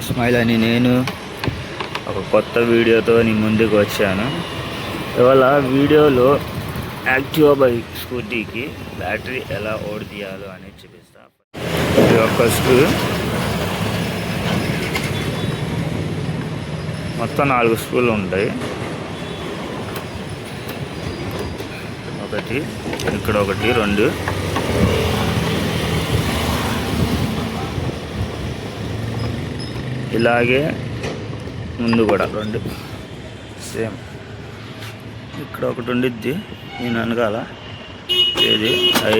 ఇస్మాయిల్ అని నేను ఒక కొత్త వీడియోతో నీ ముందుకు వచ్చాను. ఇవాళ వీడియోలో యాక్టివా బైక్ స్కూటీకి బ్యాటరీ ఎలా ఓడి తీయాలో అనేది చూపిస్తాను. ఇది ఒక స్క్రూ, మొత్తం 4 స్క్రూలు ఉంటాయి. ఒకటి ఇక్కడ, ఒకటి, 2 ఇలాగే ముందు కూడా 2 సేమ్. ఇక్కడ ఒకటి ఉండిద్ది, నేను వెనకాల ఇది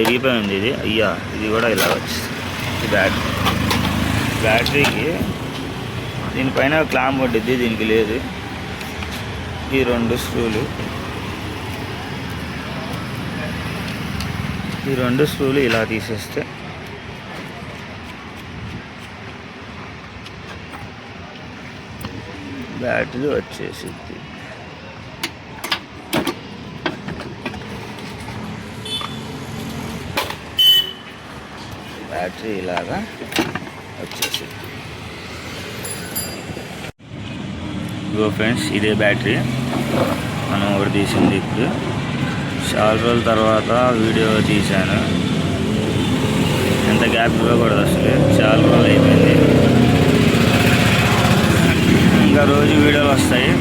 ఇరిగిపోయింది. ఇది ఇది కూడా ఇలా వచ్చింది. ఇది బ్యాటరీకి దీనిపైన క్లాంప్ పట్టిద్ది, దీనికి లేదు. ఈ 2 స్క్రూలు, ఈ 2 స్క్రూలు ఇలా తీసేస్తే బ్యాటరీ వచ్చేసిద్ది. బ్యాటరీ ఇలాగా వచ్చేసిద్ది. ఇగో ఫ్రెండ్స్, ఇదే బ్యాటరీ మనం ఒకటి తీసింది. ఇప్పుడు చాలా రోజుల తర్వాత వీడియో తీశాను. ఎంత గ్యాప్ ఇవ్వకూడదు, అసలు చాలా రోజులు అయిపోయింది. ఇంకా రోజు వీడియోలు వస్తాయి,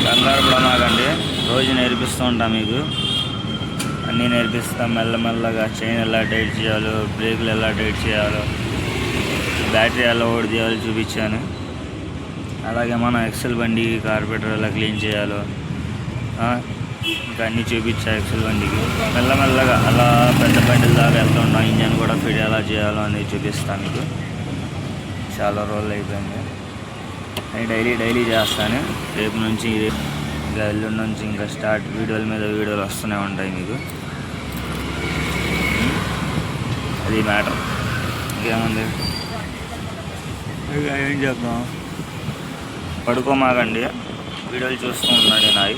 కంగారు పడమాకండి. రోజు నేర్పిస్తూ ఉంటాం, మీకు అన్నీ నేర్పిస్తాం. మెల్లమెల్లగా చైన్ ఎలా టైట్ చేయాలో, బ్రేకులు ఎలా టైట్ చేయాలో, బ్యాటరీ ఎలా ఓడి తీయాలో చూపించాను. అలాగే మనం ఎక్సెల్ బండి కార్పొరేటర్ ఎలా క్లీన్ చేయాలో ఇంకా అన్నీ చూపించా. ఎక్సెల్ బండికి మెల్లమెల్లగా అలా పెద్ద బండిల దాకా వెళ్తుంటాం. ఇంజన్ కూడా ఫిట్ ఎలా చేయాలో అనేది చూపిస్తాను మీకు. చాలా రోజులు అయిపోయింది, నేను డైలీ చేస్తాను. రేపు నుంచి ఇంకా ఎల్లుండి నుంచి ఇంకా స్టార్ట్. వీడియోల మీద వీడియోలు వస్తూనే ఉంటాయి మీకు. అది మ్యాటర్. ఇంకేముంది, ఏం చేద్దాం, పడుకోమాకండి, వీడియోలు చూస్తూ ఉండండి. నాయి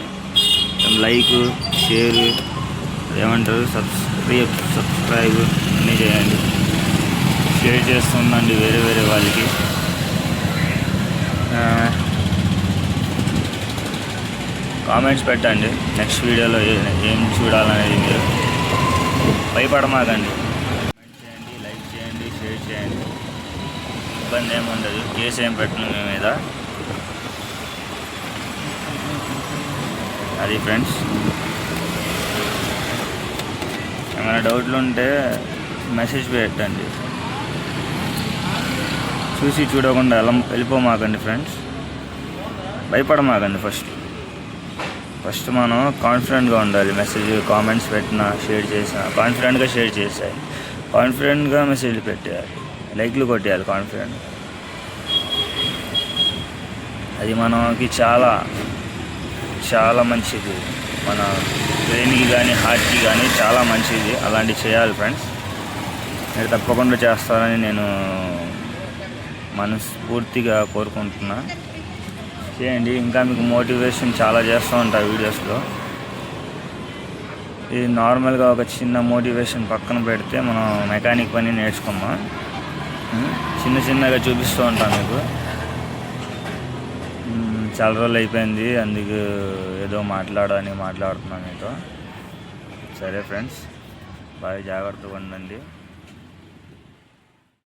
లైక్, షేర్, ఏమంటారు, సబ్స్క్రైబ్ అన్నీ చేయండి. షేర్ చేస్తుండండి వేరే వాళ్ళకి. కామెంట్స్ పెట్టండి నెక్స్ట్ వీడియోలో ఏం చూడాలనేది. మీరు భయపడమాకండి, కామెంట్ చేయండి, లైక్ చేయండి, షేర్ చేయండి. ఇబ్బంది ఏమి ఉండదు. కేసు ఏం పెట్టను మీ మీద. అది ఫ్రెండ్స్, ఏమైనా డౌట్లు ఉంటే మెసేజ్ పెట్టండి. చూసి చూడకుండా ఎలా వెళ్ళిపోమాకండి ఫ్రెండ్స్. భయపడమాకండి. ఫస్ట్ మనం కాన్ఫిడెంట్గా ఉండాలి. మెసేజ్, కామెంట్స్ పెట్టినా, షేర్ చేసినా కాన్ఫిడెంట్గా షేర్ చేసేయాలి. కాన్ఫిడెంట్గా మెసేజ్లు పెట్టేయాలి, లైక్లు కొట్టేయాలి కాన్ఫిడెంట్. అది మనకి చాలా మంచిది. మన బ్రెయిన్కి కానీ హార్ట్కి కానీ చాలా మంచిది. అలాంటివి చేయాలి ఫ్రెండ్స్. మీరు తప్పకుండా చేస్తారని నేను మనస్ఫూర్తిగా కోరుకుంటున్నా. చేయండి. ఇంకా మీకు మోటివేషన్ చాలా చేస్తూ ఉంటాయి వీడియోస్లో. ఇది నార్మల్గా ఒక చిన్న మోటివేషన్ పక్కన పెడితే మనం మెకానిక్ పని నేర్చుకున్నాం. చిన్నగా చూపిస్తూ ఉంటాం మీకు. చాలా రోజులు అయిపోయింది, అందుకు ఏదో మాట్లాడుతున్నాను మీతో. సరే ఫ్రెండ్స్, బాగా జాగ్రత్తగా ఉండండి.